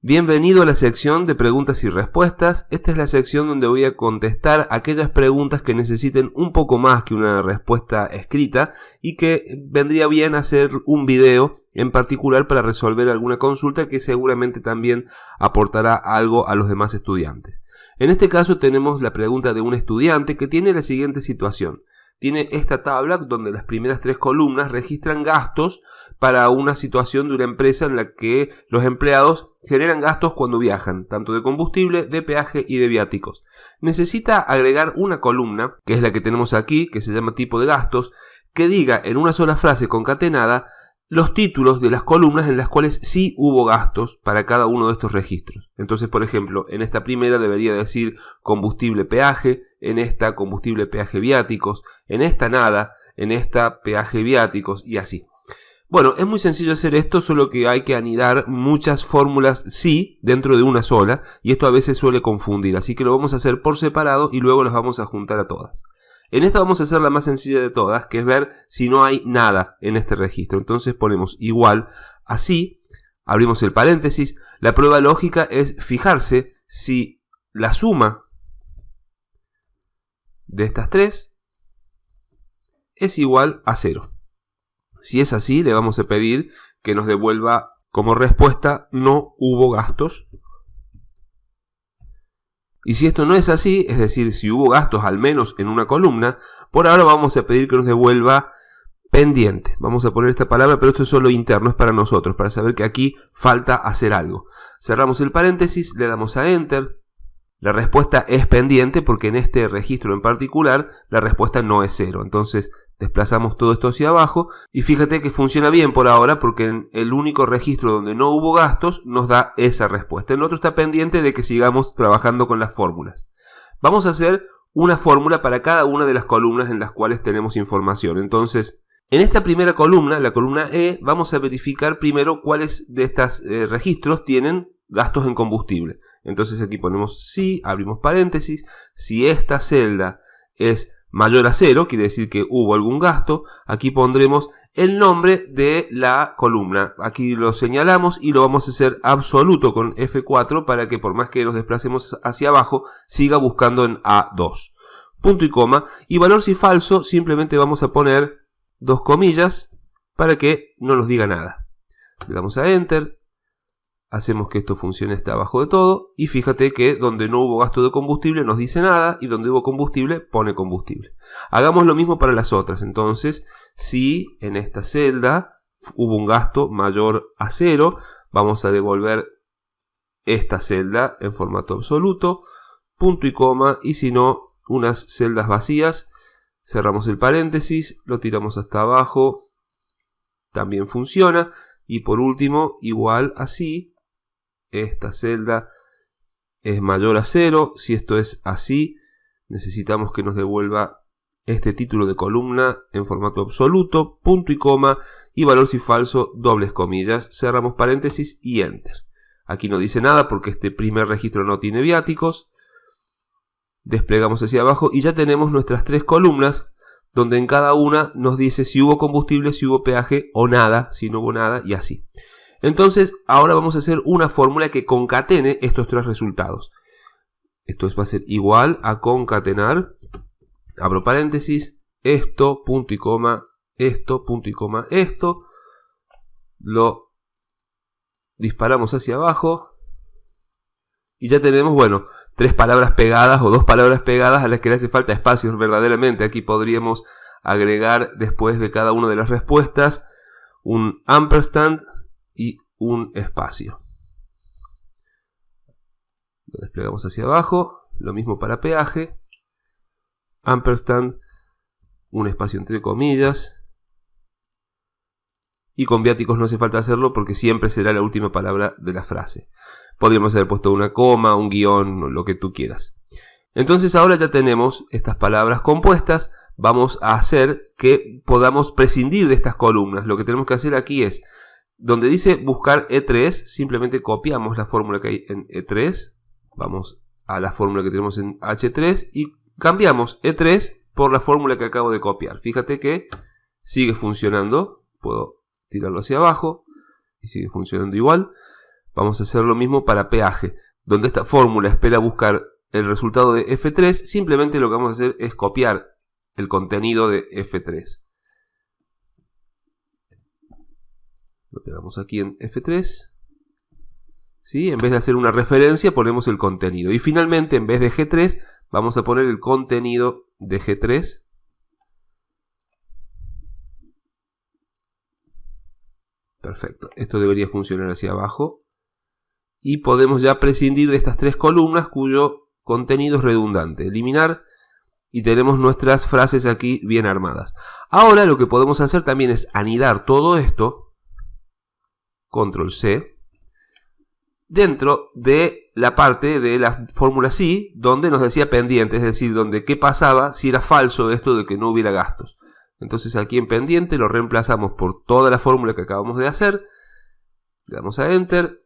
Bienvenido a la sección de preguntas y respuestas. Esta es la sección donde voy a contestar aquellas preguntas que necesiten un poco más que una respuesta escrita y que vendría bien hacer un video en particular para resolver alguna consulta que seguramente también aportará algo a los demás estudiantes. En este caso tenemos la pregunta de un estudiante que tiene la siguiente situación. Tiene esta tabla donde las primeras 3 columnas registran gastos para una situación de una empresa en la que los empleados generan gastos cuando viajan, tanto de combustible, de peaje y de viáticos. Necesita agregar una columna, que es la que tenemos aquí, que se llama tipo de gastos, que diga en una sola frase concatenada los títulos de las columnas en las cuales sí hubo gastos para cada uno de estos registros. Entonces, por ejemplo, en esta primera debería decir combustible peaje, en esta combustible peaje viáticos, en esta nada, en esta peaje viáticos y así. Bueno, es muy sencillo hacer esto, solo que hay que anidar muchas fórmulas sí dentro de una sola y esto a veces suele confundir, así que lo vamos a hacer por separado y luego las vamos a juntar a todas. En esta vamos a hacer la más sencilla de todas, que es ver si no hay nada en este registro. Entonces ponemos igual así, abrimos el paréntesis. La prueba lógica es fijarse si la suma de estas 3 es igual a 0. Si es así, le vamos a pedir que nos devuelva como respuesta no hubo gastos. Y si esto no es así, es decir, si hubo gastos al menos en una columna, por ahora vamos a pedir que nos devuelva pendiente. Vamos a poner esta palabra, pero esto es solo interno, es para nosotros, para saber que aquí falta hacer algo. Cerramos el paréntesis, le damos a Enter. La respuesta es pendiente porque en este registro en particular la respuesta no es 0. Entonces desplazamos todo esto hacia abajo y fíjate que funciona bien por ahora porque en el único registro donde no hubo gastos nos da esa respuesta. El otro está pendiente de que sigamos trabajando con las fórmulas. Vamos a hacer una fórmula para cada una de las columnas en las cuales tenemos información. Entonces, en esta primera columna, la columna E, vamos a verificar primero cuáles de estos registros tienen gastos en combustible. Entonces aquí ponemos sí, abrimos paréntesis, si esta celda es mayor a 0, quiere decir que hubo algún gasto, aquí pondremos el nombre de la columna. Aquí lo señalamos y lo vamos a hacer absoluto con F4 para que por más que nos desplacemos hacia abajo, siga buscando en A2. Punto y coma, y valor si falso, simplemente vamos a poner 2 comillas para que no nos diga nada. Le damos a Enter. Hacemos que esto funcione hasta abajo de todo y fíjate que donde no hubo gasto de combustible nos dice nada y donde hubo combustible pone combustible. Hagamos lo mismo para las otras. Entonces, si en esta celda hubo un gasto mayor a 0, vamos a devolver esta celda en formato absoluto, punto y coma, y si no, unas celdas vacías, cerramos el paréntesis, lo tiramos hasta abajo, también funciona, y por último, igual así. Esta celda es mayor a 0. Si esto es así, necesitamos que nos devuelva este título de columna en formato absoluto, punto y coma, y valor si falso, dobles comillas. Cerramos paréntesis y Enter. Aquí no dice nada porque este primer registro no tiene viáticos. Desplegamos hacia abajo y ya tenemos nuestras 3 columnas, donde en cada una nos dice si hubo combustible, si hubo peaje o nada, si no hubo nada y así. Entonces, ahora vamos a hacer una fórmula que concatene estos 3 resultados. Esto va a ser igual a concatenar, abro paréntesis, esto, punto y coma, esto, punto y coma, esto. Lo disparamos hacia abajo. Y ya tenemos, bueno, 3 palabras pegadas o 2 palabras pegadas a las que le hace falta espacios verdaderamente. Aquí podríamos agregar después de cada una de las respuestas un ampersand y un espacio. Lo desplegamos hacia abajo, lo mismo para peaje, ampersand, un espacio entre comillas, y con viáticos no hace falta hacerlo porque siempre será la última palabra de la frase. Podríamos haber puesto una coma, un guión, lo que tú quieras. Entonces ahora ya tenemos estas palabras compuestas, vamos a hacer que podamos prescindir de estas columnas. Lo que tenemos que hacer aquí es, donde dice buscar E3, simplemente copiamos la fórmula que hay en E3, vamos a la fórmula que tenemos en H3 y cambiamos E3 por la fórmula que acabo de copiar. Fíjate que sigue funcionando, puedo tirarlo hacia abajo y sigue funcionando igual. Vamos a hacer lo mismo para peaje. Donde esta fórmula espera buscar el resultado de F3, simplemente lo que vamos a hacer es copiar el contenido de F3. Lo pegamos aquí en F3. ¿Sí? En vez de hacer una referencia, ponemos el contenido. Y finalmente, en vez de G3, vamos a poner el contenido de G3. Perfecto. Esto debería funcionar hacia abajo. Y podemos ya prescindir de estas tres columnas cuyo contenido es redundante. Eliminar y tenemos nuestras frases aquí bien armadas. Ahora lo que podemos hacer también es anidar todo esto, control C, dentro de la parte de la fórmula sí, donde nos decía pendiente, es decir, donde qué pasaba si era falso esto de que no hubiera gastos. Entonces aquí en pendiente lo reemplazamos por toda la fórmula que acabamos de hacer, le damos a Enter,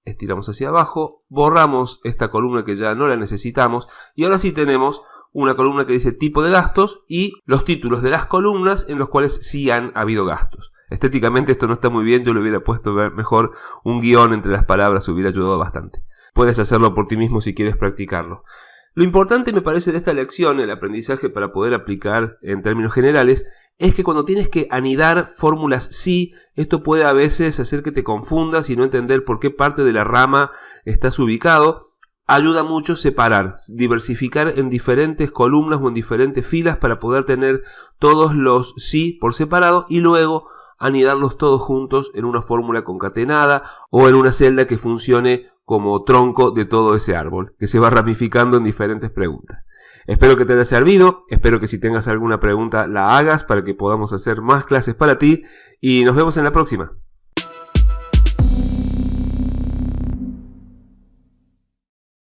estiramos hacia abajo, borramos esta columna que ya no la necesitamos y ahora sí tenemos una columna que dice tipo de gastos y los títulos de las columnas en los cuales sí han habido gastos. Estéticamente esto no está muy bien, yo le hubiera puesto mejor un guión entre las palabras, hubiera ayudado bastante. Puedes hacerlo por ti mismo si quieres practicarlo. Lo importante me parece de esta lección, el aprendizaje para poder aplicar en términos generales, es que cuando tienes que anidar fórmulas sí, esto puede a veces hacer que te confundas y no entender por qué parte de la rama estás ubicado. Ayuda mucho separar, diversificar en diferentes columnas o en diferentes filas para poder tener todos los sí por separado y luego anidarlos todos juntos en una fórmula concatenada o en una celda que funcione como tronco de todo ese árbol, que se va ramificando en diferentes preguntas. Espero que te haya servido, espero que si tengas alguna pregunta la hagas para que podamos hacer más clases para ti y nos vemos en la próxima.